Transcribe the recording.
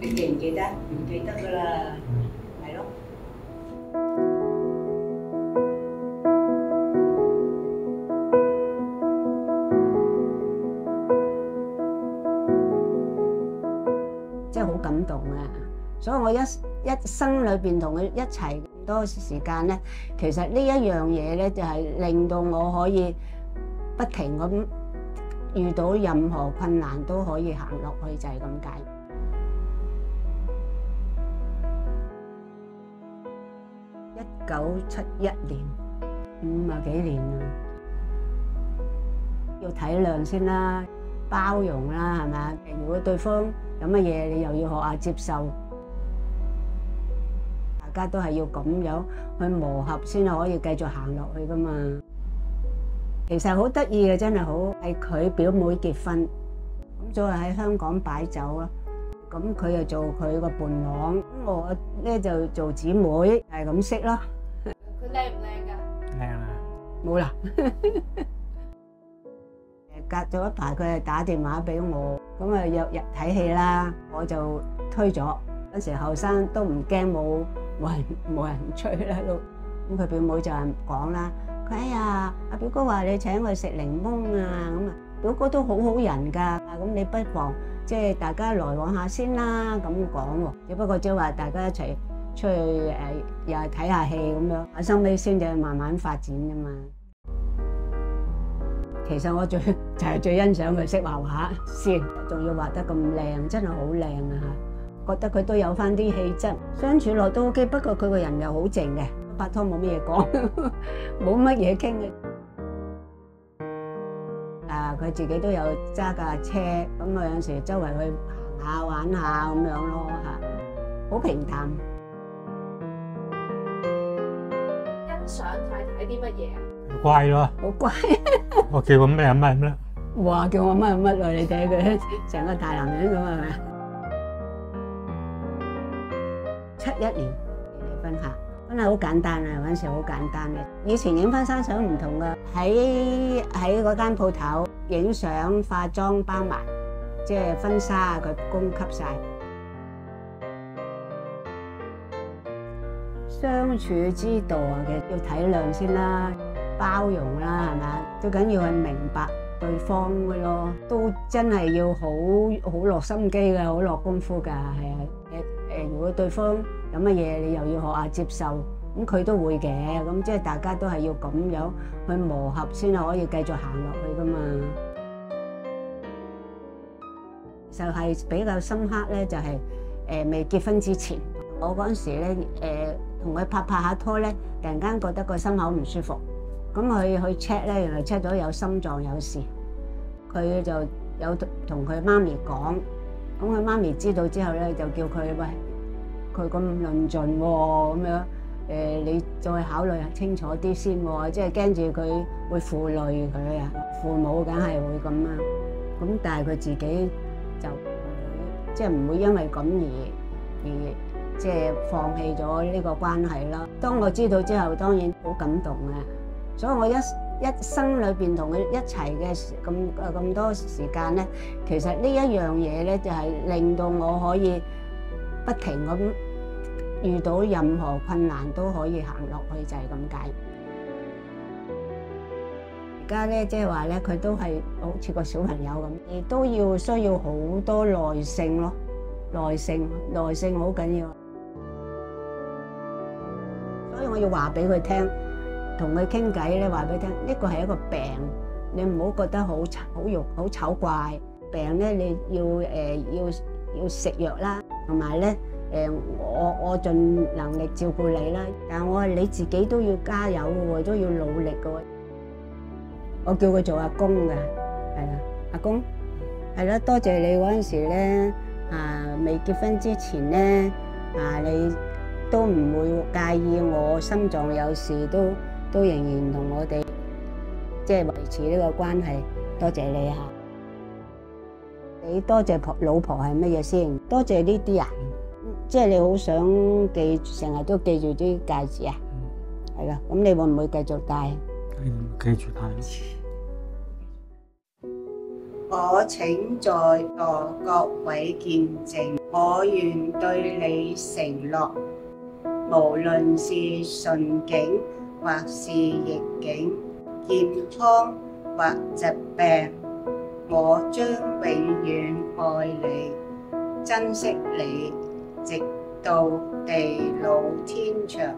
你記唔記得？唔記得㗎啦，係咯。真係好感動啊！所以我一生裏邊同佢一齊咁多時間咧，其實呢一樣嘢咧就係令到我可以不停咁遇到任何困難都可以行落去，就係咁解。1971年，50幾年啦，要體諒先啦，包容啦，係咪啊？如果對方有乜嘢，你又要學下接受，大家都係要咁樣去磨合先可以繼續行落去噶嘛。其實好得意嘅，真係好，係佢表妹結婚，咁所以喺香港擺酒啦。咁佢又做佢個伴郎，咁我咧就做姊妹，係咁識咯。佢靚唔靚㗎？靚啊！冇啦。隔咗一排，佢就打電話俾我，咁啊約日睇戲啦，我就推咗。嗰時後生都唔驚冇人追啦都。咁佢表妹就係講啦，佢哎呀，阿表哥話你請佢食檸檬啊，咁啊表哥都好好人㗎，咁你不妨即係大家來往下先啦，咁講喎。只不過即係話大家一齊出去又係睇下戲咁樣，收尾先至慢慢發展啫嘛。其實我最欣賞佢識畫畫先，仲要畫得咁靚，真係好靚啊嚇！覺得佢都有翻啲氣質，相處落都 OK。不過佢個人又好靜嘅，拍拖冇乜嘢講，冇乜嘢傾嘅。佢自己都有揸架車，咁我有時周圍去行下玩下咁樣咯嚇，好平淡。欣賞太太啲乜嘢啊？乖咯，好乖。我叫佢咩啊乜啦。哇！叫我乜乜啊！你睇佢成個大男人咁係咪啊？71年離婚嚇，真係好簡單啊！嗰陣時好簡單嘅。以前影婚紗相唔同噶，喺嗰間鋪頭影相、化妝包埋，即係婚紗佢供給晒。相處之道啊，其實要體諒先啦。包容啦，係咪啊？最緊要係明白對方嘅咯，都真係要好落心機嘅，好落功夫㗎，係啊。如果對方有乜嘢，你又要學下接受，咁佢都會嘅，咁即係大家都係要咁樣去磨合先可以繼續行落去㗎嘛。就係比較深刻咧，就係未結婚之前，我嗰陣時咧同佢拍下拖咧，突然間覺得個心口唔舒服。咁佢去 check 咧，原來 check 咗有心臟有事，佢就有同佢媽咪講，咁佢媽咪知道之後咧，就叫佢喂，佢咁論盡喎，咁樣你再考慮清楚啲先喎，即係驚住佢會負累佢啊，父母梗係會咁啊，咁但係佢自己就即係唔會因為咁而即係放棄咗呢個關係啦。當我知道之後，當然好感動啊！所以我一生裏邊同佢一齊嘅咁多時間咧，其實呢一樣嘢咧就係令到我可以不停咁遇到任何困難都可以行落去，就係咁解。而家咧即係話咧，佢都係好似個小朋友咁，亦都需要好多耐性咯，耐性好緊要。所以我要話俾佢聽。同佢傾偈咧，話俾佢聽，呢個係一個病，你唔好覺得好醜怪。病咧，你要食藥啦，同埋咧我盡能力照顧你啦。但係我話你自己都要加油嘅喎，都要努力嘅喎。我叫佢做阿公嘅，係啦，阿公，係啦，多謝你嗰陣時咧未結婚之前咧你都唔會介意我心臟有事都仍然同我哋即係維持呢個關係，多謝你嚇。你多謝老婆係乜嘢先？多謝呢啲人，即係你好想成日都記住啲戒指啊？係啦，咁你會唔會繼續戴？記住戴。我請在座各位見證。我願對你承諾，無論是順境或是逆境，健康或疾病，我將永遠愛你，珍惜你，直到地老天長。